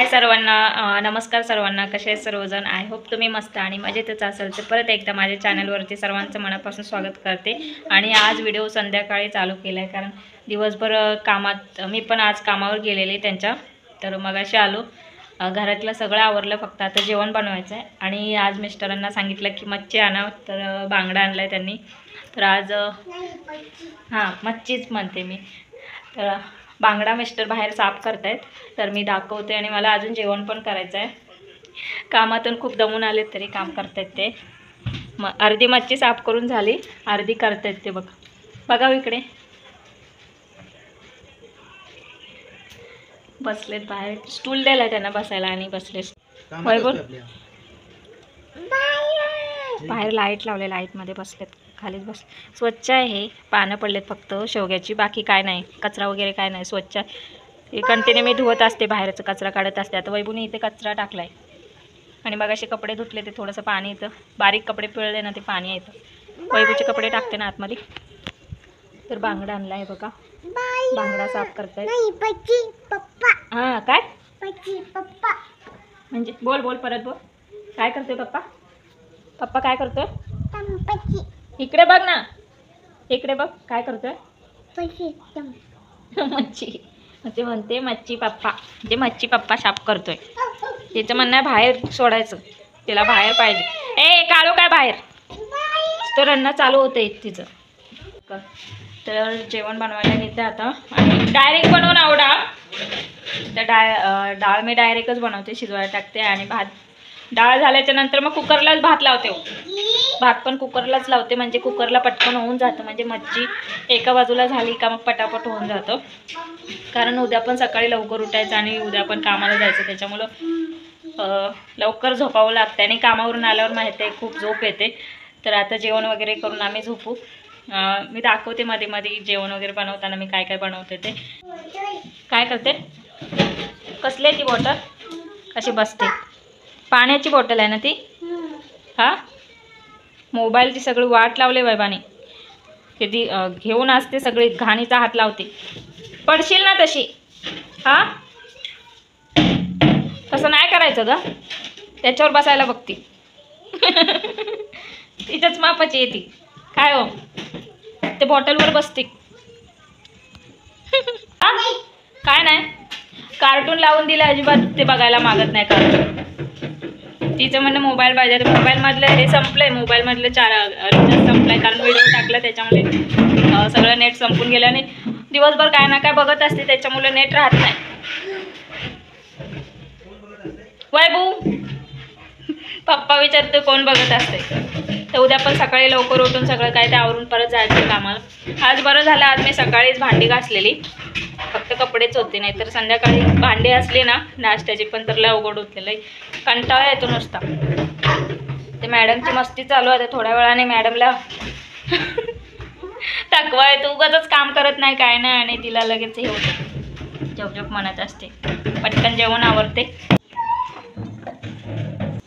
हाय सर्वांना, नमस्कार सर्वांना. कसे आहेत सर्वजण? आय होप तुम्ही मस्त आणि मजेतच असाल. तर परत एकदा माझ्या चॅनलवरती सर्वांचं मनापासून स्वागत करते. आणि आज व्हिडिओ संध्याकाळी चालू केला आहे कारण दिवसभर कामात, मी पण आज कामावर गेलेले त्यांच्या. तर मगाशी आलो, घरातलं सगळं आवरलं, फक्त आता जेवण बनवायचं आहे. आणि आज मिस्टरांना सांगितलं की मच्छी आणा, तर बांगडा आणला आहे त्यांनी. तर आज मच्छीच म्हणते मी. तर बांगडा मिस्टर बाहेर साफ करतायत, तर मी दाखवते. आणि मला अजून जेवण पण करायचं आहे. कामातून खूप दमून आले तरी काम करतायत ते. अर्धी मच्छी साफ करून झाली, अर्धी करतायत ते. बघा इकडे बसलेत बाहेर. स्टूल द्यायला त्यांना बसायला आणि बसले. वैभव बाहेर लाईट लावले, लाईटमध्ये बसलेत, खालीच बस. स्वच्छ आहे हे, पानं पडलेत फक्त शेवग्याची, बाकी काय नाही, कचरा वगैरे काय नाही, स्वच्छ. हे कंटिन्यू मी धुवत असते, बाहेरचा कचरा काढत असते. आता वैभवने इथे कचरा टाकलाय. आणि मग असे कपडे धुतले, ते थोडंसं पाणी येतं, बारीक कपडे पिळले ना ते पाणी येतं. वैभवचे कपडे टाकते ना आतमध्ये. तर बांगडा आणला आहे बघा, बांगडा साफ करताय. हां काय पप्पा म्हणजे बोल बोल परत बोल. काय करतोय पप्पा? पप्पा काय करतोय? इकडे बघ ना, इकडे बघ काय करतोय. मच्छी म्हणजे म्हणते मच्छी पप्पा, म्हणजे मच्छी पप्पा साफ करतोय. तिचं म्हणणं आहे बाहेर सोडायचं, तिला बाहेर पाहिजे. ए काढू काय बाहेर, तर रन्ना चालू होते तिचं. तर जेवण बनवायला घेते आता. आणि डायरेक्ट बनवून आवडा. तर डाळ मी डायरेक्टच बनवते, शिजवायला टाकते. आणि भात, डाळ झाल्याच्या नंतर मग कुकरलाच भात लावते. भात पण कुकरलाच लावते, म्हणजे कुकरला पटकन होऊन जातं. म्हणजे मच्छी एका बाजूला झाली का मग पटापट होऊन जातं. कारण उद्या पण सकाळी लवकर उठायचं आणि उद्या पण कामाला जायचं, त्याच्यामुळं लवकर झोपावं लागतं. आणि कामावरून आल्यावर माहिती आहे खूप झोप येते. तर आता जेवण वगैरे करून आम्ही झोपू. मी दाखवते मध्ये मध्ये जेवण वगैरे बनवताना मी काय काय बनवते ते. काय करते? कसली आहे ती बॉटल? कशी बसते? पाण्याची बॉटल आहे ना ती? हा, मोबाईलची सगळी वाट लावले वैबाने. कधी घेऊन असते, सगळी घाणीचा हात लावते. पडशील ना तशी. हा, तसं नाही करायचं ग, त्याच्यावर बसायला बघती. तिच्याच मापाची येते काय हो, ते बॉटलवर बसते. काय नाही, कार्टून लावून दिलं, अजिबात ते बघायला मागत नाही कार्टून. तिचं म्हणणं मोबाईल पाहिजे. तर मोबाईलमधलं हे संपलंय, मोबाईलमधलं रिचार्ज संपलाय, कारण व्हिडिओ टाकला त्याच्यामुळे सगळं नेट संपून गेलं. आणि दिवसभर काय ना काय बघत असते, त्याच्यामुळे नेट राहत नाही. वैभव पप्पा विचारते कोण बघत असते. तर उद्या पण सकाळी लवकर उठून सगळं काय ते आवरून परत जायचं कामाला. आज बरं झालं, आज मी सकाळीच भांडी घासलेली, फक्त कपडेच होते. नाही तर संध्याकाळी भांडी असली ना नाश्त्याची पण तर लय अवघड होतलेलं आहे, कंटाळा येतो नुसता. ते मॅडमची मस्ती चालू आहे, थोड्या वेळाने मॅडमला थकवा येतो, उगाचच काम करत नाही काय नाही. आणि तिला लगेच हे होतं, झोप म्हणत असते. पटकन जेवण आवरते.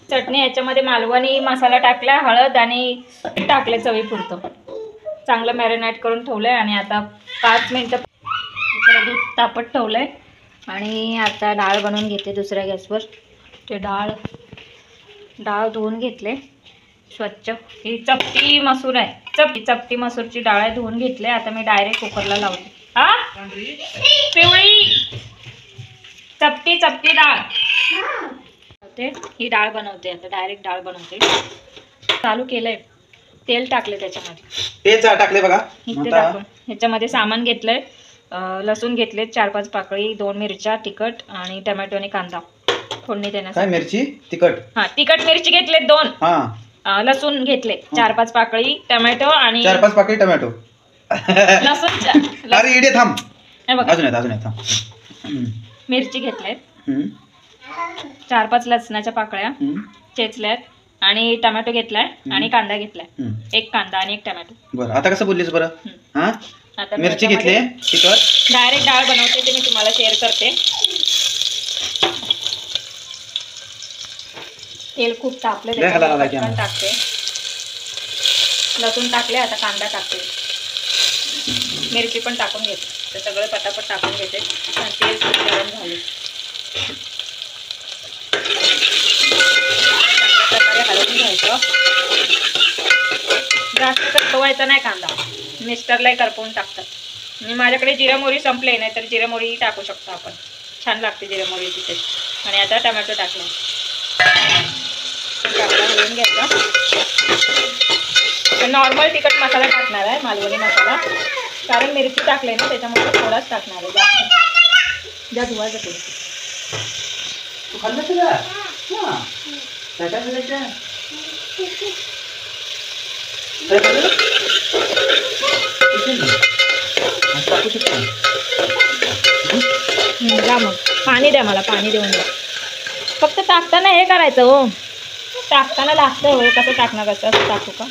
चटणी ह्याच्यामध्ये मालवणी मसाला टाकला, हळद आणि टाकले चवीपुरतं. चांगलं मॅरिनेट करून ठेवलं आहे. आणि आता 5 मिनटं दूध तापत ठेवलं आहे. आणि आता डाळ बनवून घेते दुसऱ्या गॅसवर. ते डाळ धुवून घेतले स्वच्छ. ही चपटी मसूर आहे, चपटी मसूरची डाळ आहे, धुवून घेतले. आता मी डायरेक्ट कुकरला लावते. हा, पिवळी चपटी डाळ ही डाळ बनवते. आता डायरेक्ट डाळ बनवते. चालू केलंय, तेल टाकले त्याच्यामध्ये, तेल टाकले बघा. इथे टाकून ह्याच्यामध्ये सामान घेतलंय. लसूण घेतले 4-5 पाकळी, 2 मिरच्या तिखट आणि टोमॅटो आणि कांदा फोडणी देण्यासाठी. काय मिरची तिखट? हा, तिखट मिरची घेतले 2. हा, लसूण घेतले 4-5 पाकळी, टोमॅटो आणि 4-5 पाकळी टोमॅटो. लसूण अरे इडे थांब, हे बघा, अजून थांब. मिरची घेतले 4-5 लसणाच्या पाकळ्या चेचल्यात. आणि टोमॅटो घेतलाय आणि कांदा घेतलाय, 1 कांदा आणि 1 टोमॅटो. बरं, आता कसं बोललीस बरं? हा, आता मिरची घेतली तिखट. डायरेक्ट डाळ बनवते ते मी तुम्हाला शेअर करते. तेल खूप तापलं, टाकते. लसूण टाकले, आता कांदा टाकते, मिरची पण टाकून घेते. तर सगळं पटापट टाकून घेते. तेल खूप गरम झाले. चांगल्या प्रकारे हलवून घ्यायचं. जास्त करपवायचा नाही कांदा, मिस्टरलाही करपवून टाकतात. आणि माझ्याकडे जिरा मोहरी संपले, नाही तर जिरा मोहरी टाकू शकतो आपण, छान लागते जिरा मोहरी तिथे. आणि आता टमॅटो टाकला, चांगला हलवून घ्यायचा. तर नॉर्मल तिखट मसाला टाकणार आहे, मालवणी मसाला, कारण मिरची टाकले ना त्याच्यामुळे थोडाच टाकणार आहे, जास्त ज्या धुवा जाते. तू खाल्लं तुला काय काय करायचं टाकू शकतो. जा मग पाणी द्या, मला पाणी देऊन द्या. फक्त टाकताना हे करायचं हो, टाकताना लागतं हो. कसं टाकणार, कसं असं टाकू का?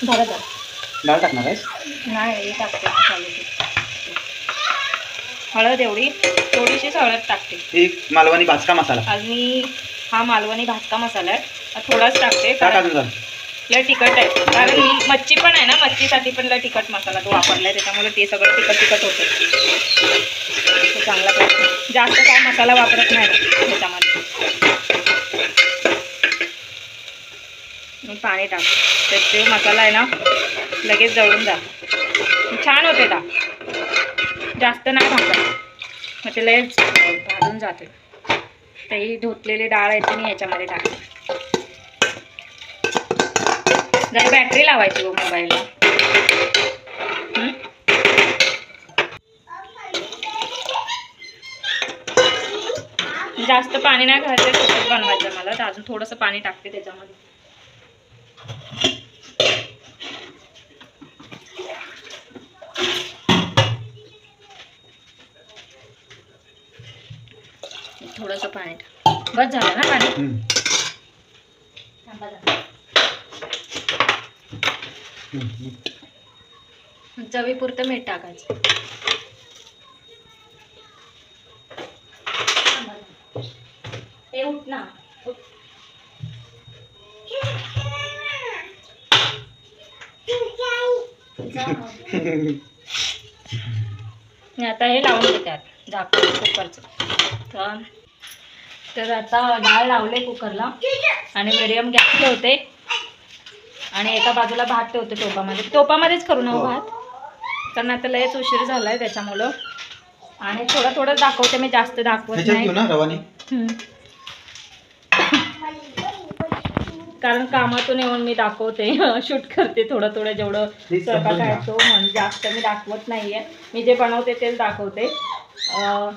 झालं का? डाळ टाकणार आहेस? नाही, हे टाकते हळद, एवढी थोडीशीच हळद टाकते. एक मालवणी भाजका मसाला. आणि हा मालवणी भाजका मसाला आहे, थोडाच टाकते टाक कारण अजून जरा. लय तिखट आहे. कारण मच्छी पण आहे ना, मच्छीसाठी पण लय तिखट मसाला तो वापरलाय, त्याच्यामुळे ते सगळं तिखट होतं. चांगला पाहिजे, जास्त काय मसाला वापरत नाही त्याच्यामध्ये. मी पाणी टाकते, तर ते मसाला आहे ना लगेच जळून जातो, छान होते का. जास्त नाही भाजत, मग ते लयच भाजून जाते. तर ही धुतलेली डाळ आहे ती मी ह्याच्यामध्ये टाकते. जरा बॅटरी लावायची हो मोबाईलला. जास्त पाणी नाही घालायचं, सुकट बनवायचं मला, तर अजून थोडंसं पाणी टाकते त्याच्यामध्ये. थोडंसं पाणी टाक, बस झालं ना पाणी. चवीपुरतं मीठ टाकायचं. ते उठ ना, उठ. आता हे लावून देतात झाकण कुकरचं. तर आता डाळ लावले कुकरला आणि मिडियम गॅस ठेवते आणि एका बाजूला भात ठेवते टोपामध्येच करू ना भात, कारण आता लयच उशीर झालाय त्याच्यामुळं. आणि थोडं दाखवते मी, जास्त दाखवत नाही कारण कामातून येऊन मी दाखवते, शूट करते थोडं जेवढं स्वयंपाक आहे तो, म्हणजे जास्त मी दाखवत नाहीये. मी जे बनवते तेच दाखवते.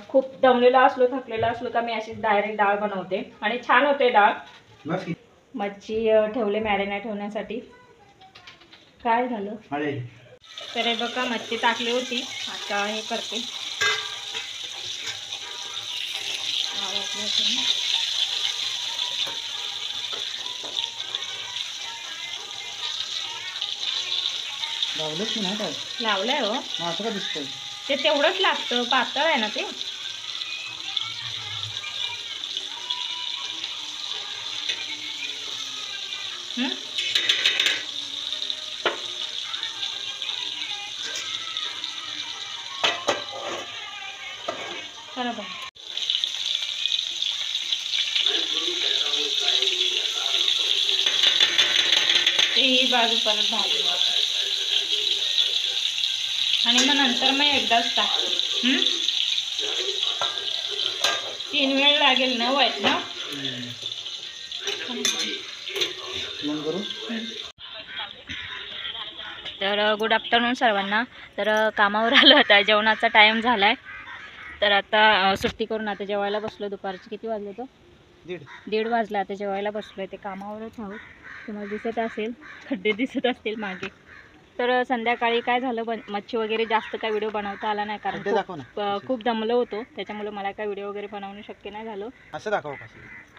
खूप दमलेला असलो, थकलेला असलो का मी अशीच डायरेक्ट डाळ बनवते आणि छान होते डाळ. मच्छी ठेवले मॅरिनेट होण्यासाठी. काय झालं तर हे बघा, मच्छी टाकली होती, आता हे करते. लावलंय हो, ते तेवढंच लागतं, पातळ आहे ना ते. बरोबर. ही बाजू परत भाजून आणि मग नंतर मग एकदाच टाकते. 3 वेळ लागेल ना वाईट ना. तर गुड आफ्टरनून सर्वांना. तर कामावर आलो, आता जेवणाचा टाइम झालाय, तर आता सुट्टी करून आता जेवायला बसलो. दुपारचे किती वाजले, तो 1:30 वाजला. आता जेवायला बसलोय, ते कामावरच आहोत. तुम्हाला दिसत असेल, खड्डे दिसत असतील मागे. तर संध्याकाळी काय झालं, मच्छी वगैरे जास्त काय व्हिडिओ बनवता आला नाही, कारण खूप दमलो होतो, त्याच्यामुळे मला काय व्हिडिओ वगैरे बनवणं शक्य नाही झालं. असं दाखव.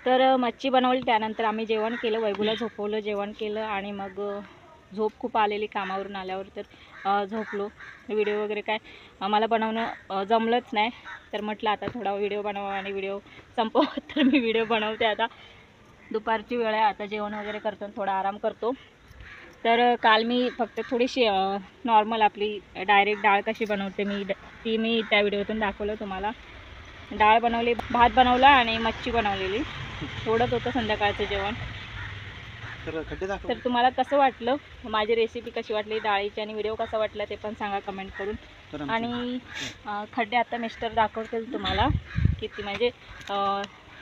तर मच्छी बनवली, त्यानंतर आम्ही जेवण केलं, वैभूला झोपवलं, जेवण केलं आणि मग झोप खूप आलेली कामावरून आल्यावर, तर झोपलो. व्हिडिओ वगैरे काय मला बनवणं जमलंच नाही, तर म्हटलं आता थोडा व्हिडिओ बनवा आणि व्हिडिओ संपवत. तर मी व्हिडिओ बनवते. आता दुपारची वेळ आहे, आता जेवण वगैरे करतो, थोडा आराम करतो तर काल मी फक्त थोडीशी नॉर्मल आपली डायरेक्ट डाळ कशी बनवते ती मी त्या व्हिडिओतून दाखवलं तुम्हाला. डाळ बनवली, भात बनवला आणि मच्छी बनवलेली. थोडंच होतं संध्याकाळचं जेवण. तर खड्डे दाखव. तर तुम्हाला कसं वाटलं, माझी रेसिपी कशी वाटली डाळीची आणि व्हिडिओ कसा वाटला ते पण सांगा कमेंट करून. आणि खड्डे आता मिस्टर दाखवतील तुम्हाला किती, म्हणजे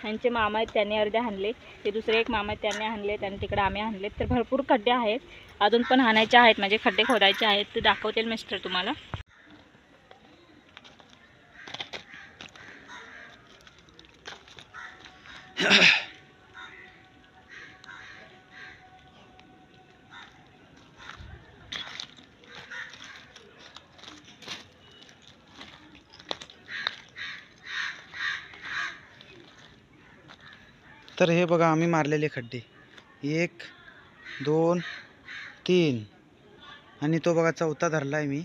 यांचे मामा आहेत त्यांनी अर्धे हाणले, ते दुसरे एक मामा आहेत त्यांनी हाणले, त्यांनी तिकडे आम्ही हाणलेत. तर भरपूर खड्डे आहेत, अजून पण हाणायचे आहेत, म्हणजे खड्डे खोदायचे आहेत, ते दाखवतील मिस्टर तुम्हाला. तर हे बघा आम्ही मारलेले खड्डे 1 2 3 आणि तो बघा चौथा धरला आहे मी.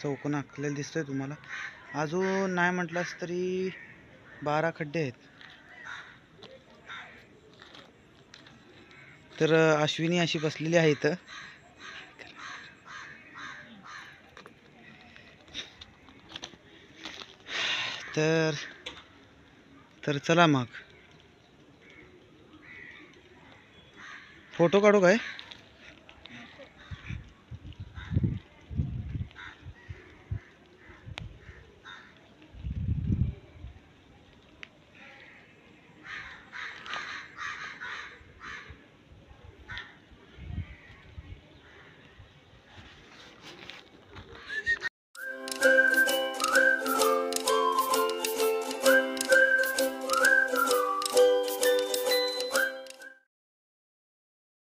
चौकोन आखलेला दिसतोय तुम्हाला. अजून नाही म्हटलंच तरी 12 खड्डे आहेत. तर अश्विनी अशी बसलेली आहे इथं. तर चला मग फोटो काढू काय.